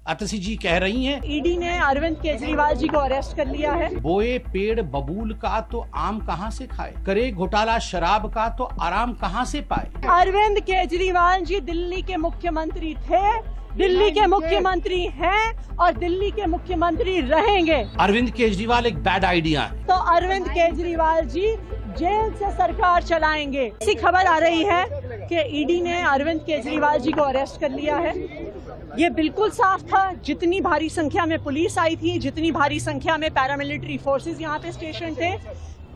अतसी जी कह रही हैं ईडी ने अरविंद केजरीवाल जी को अरेस्ट कर लिया है। बोए पेड़ बबूल का तो आम कहां से खाए, करे घोटाला शराब का तो आराम कहां से पाए। अरविंद केजरीवाल जी दिल्ली के मुख्यमंत्री थे, दिल्ली के मुख्यमंत्री हैं और दिल्ली के मुख्यमंत्री रहेंगे। अरविंद केजरीवाल एक बैड आइडिया है। तो अरविंद केजरीवाल जी जेल से सरकार चलाएंगे। ऐसी खबर आ रही है कि ईडी ने अरविंद केजरीवाल जी को अरेस्ट कर लिया है। ये बिल्कुल साफ था, जितनी भारी संख्या में पुलिस आई थी, जितनी भारी संख्या में पैरामिलिट्री फोर्सेस यहाँ पे स्टेशन थे,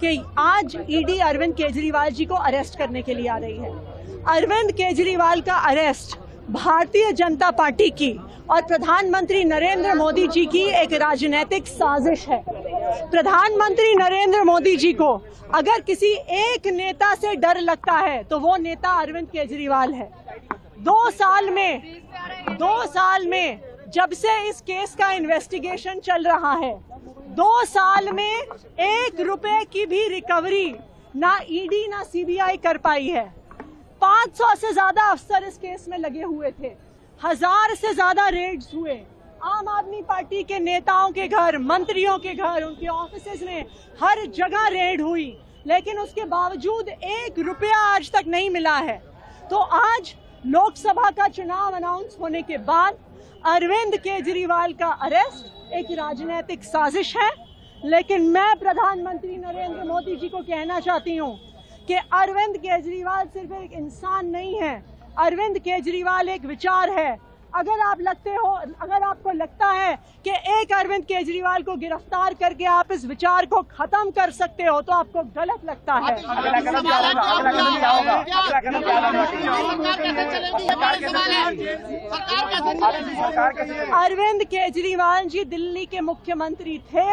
कि आज ईडी अरविंद केजरीवाल जी को अरेस्ट करने के लिए आ रही है। अरविंद केजरीवाल का अरेस्ट भारतीय जनता पार्टी की और प्रधानमंत्री नरेंद्र मोदी जी की एक राजनीतिक साजिश है। प्रधानमंत्री नरेंद्र मोदी जी को अगर किसी एक नेता से डर लगता है तो वो नेता अरविंद केजरीवाल है। 2 साल में जब से इस केस का इन्वेस्टिगेशन चल रहा है, 2 साल में 1 रुपए की भी रिकवरी ना ईडी ना सीबीआई कर पाई है। 500 से ज्यादा अफसर इस केस में लगे हुए थे, 1000 से ज्यादा रेड्स हुए। आम आदमी पार्टी के नेताओं के घर, मंत्रियों के घर, उनके ऑफिसेज में हर जगह रेड हुई, लेकिन उसके बावजूद 1 रुपया आज तक नहीं मिला है। तो आज लोकसभा का चुनाव अनाउंस होने के बाद अरविंद केजरीवाल का अरेस्ट एक राजनीतिक साजिश है। लेकिन मैं प्रधानमंत्री नरेंद्र मोदी जी को कहना चाहती हूँ कि अरविंद केजरीवाल सिर्फ एक इंसान नहीं है, अरविंद केजरीवाल एक विचार है। अगर आपको लगता है कि एक अरविंद केजरीवाल को गिरफ्तार करके आप इस विचार को खत्म कर सकते हो तो आपको गलत लगता है। अरविंद केजरीवाल जी दिल्ली के मुख्यमंत्री थे,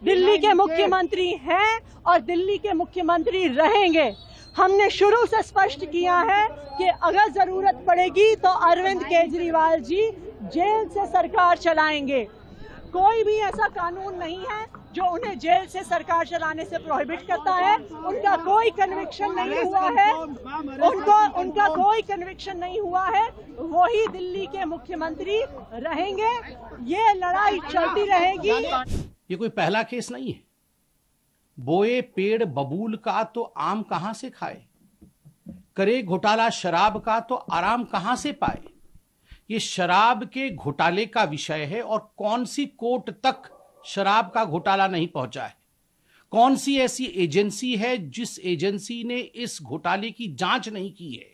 दिल्ली के मुख्यमंत्री हैं और दिल्ली के मुख्यमंत्री रहेंगे। हमने शुरू से स्पष्ट किया है कि अगर जरूरत पड़ेगी तो अरविंद केजरीवाल जी जेल से सरकार चलाएंगे। कोई भी ऐसा कानून नहीं है जो उन्हें जेल से सरकार चलाने से प्रोहिबिट करता है। उनका कोई कन्विक्शन नहीं हुआ है, उनका कोई कन्विक्शन नहीं हुआ है। वही दिल्ली के मुख्यमंत्री रहेंगे। ये लड़ाई चलती रहेगी। ये कोई पहला केस नहीं है। बोए पेड़ बबूल का तो आम कहां से खाए, करे घोटाला शराब का तो आराम कहां से पाए। ये शराब के घोटाले का विषय है और कौन सी कोर्ट तक शराब का घोटाला नहीं पहुंचा है। कौन सी ऐसी एजेंसी है जिस एजेंसी ने इस घोटाले की जांच नहीं की है,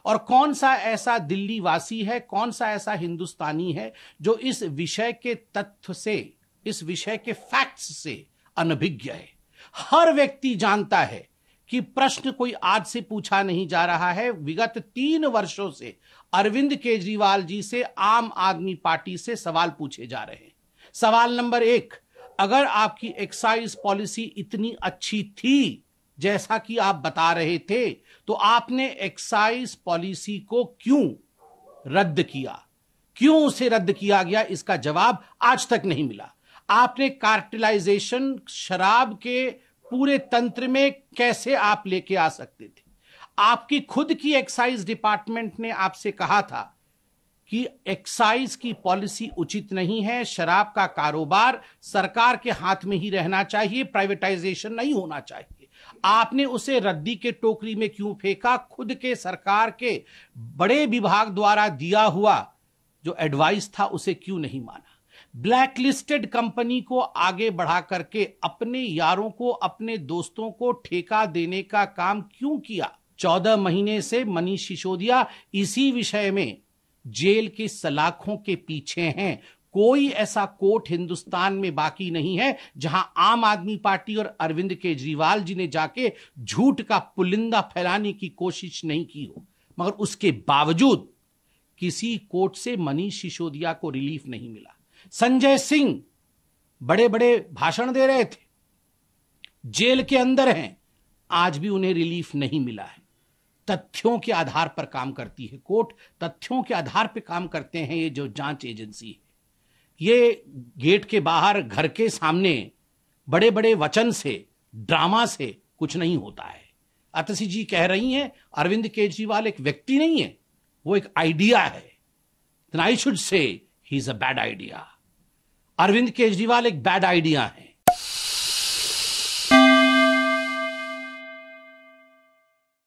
और कौन सा ऐसा दिल्ली वासी है, कौन सा ऐसा हिंदुस्तानी है जो इस विषय के तथ्य से, इस विषय के फैक्ट्स से अनभिज्ञ है। हर व्यक्ति जानता है कि प्रश्न कोई आज से पूछा नहीं जा रहा है। विगत 3 वर्षों से अरविंद केजरीवाल जी से आम आदमी पार्टी से सवाल पूछे जा रहे हैं। सवाल नंबर 1, अगर आपकी एक्साइज पॉलिसी इतनी अच्छी थी जैसा कि आप बता रहे थे, तो आपने एक्साइज पॉलिसी को क्यों रद्द किया, क्यों उसे रद्द किया गया, इसका जवाब आज तक नहीं मिला। आपने कार्टेलाइजेशन शराब के पूरे तंत्र में कैसे आप लेके आ सकते थे। आपकी खुद की एक्साइज डिपार्टमेंट ने आपसे कहा था कि एक्साइज की पॉलिसी उचित नहीं है, शराब का कारोबार सरकार के हाथ में ही रहना चाहिए, प्राइवेटाइजेशन नहीं होना चाहिए। आपने उसे रद्दी के टोकरी में क्यों फेंका। खुद के सरकार के बड़े विभाग द्वारा दिया हुआ जो एडवाइस था उसे क्यों नहीं माना। ब्लैक लिस्टेड कंपनी को आगे बढ़ा करके अपने यारों को, अपने दोस्तों को ठेका देने का काम क्यों किया। 14 महीने से मनीष सिसोदिया इसी विषय में जेल की सलाखों के पीछे हैं। कोई ऐसा कोर्ट हिंदुस्तान में बाकी नहीं है जहां आम आदमी पार्टी और अरविंद केजरीवाल जी ने जाके झूठ का पुलिंदा फैलाने की कोशिश नहीं की हो। मगर उसके बावजूद किसी कोर्ट से मनीष सिसोदिया को रिलीफ नहीं मिला। संजय सिंह बड़े बड़े भाषण दे रहे थे, जेल के अंदर हैं, आज भी उन्हें रिलीफ नहीं मिला है। तथ्यों के आधार पर काम करती है कोर्ट, तथ्यों के आधार पर काम करते हैं ये जो जांच एजेंसी है। ये गेट के बाहर, घर के सामने बड़े बड़े वचन से, ड्रामा से कुछ नहीं होता है। अतसी जी कह रही हैं अरविंद केजरीवाल एक व्यक्ति नहीं है, वो एक आइडिया है। I should say he is a bad idea. Arvind Kejriwal एक बैड आइडिया है।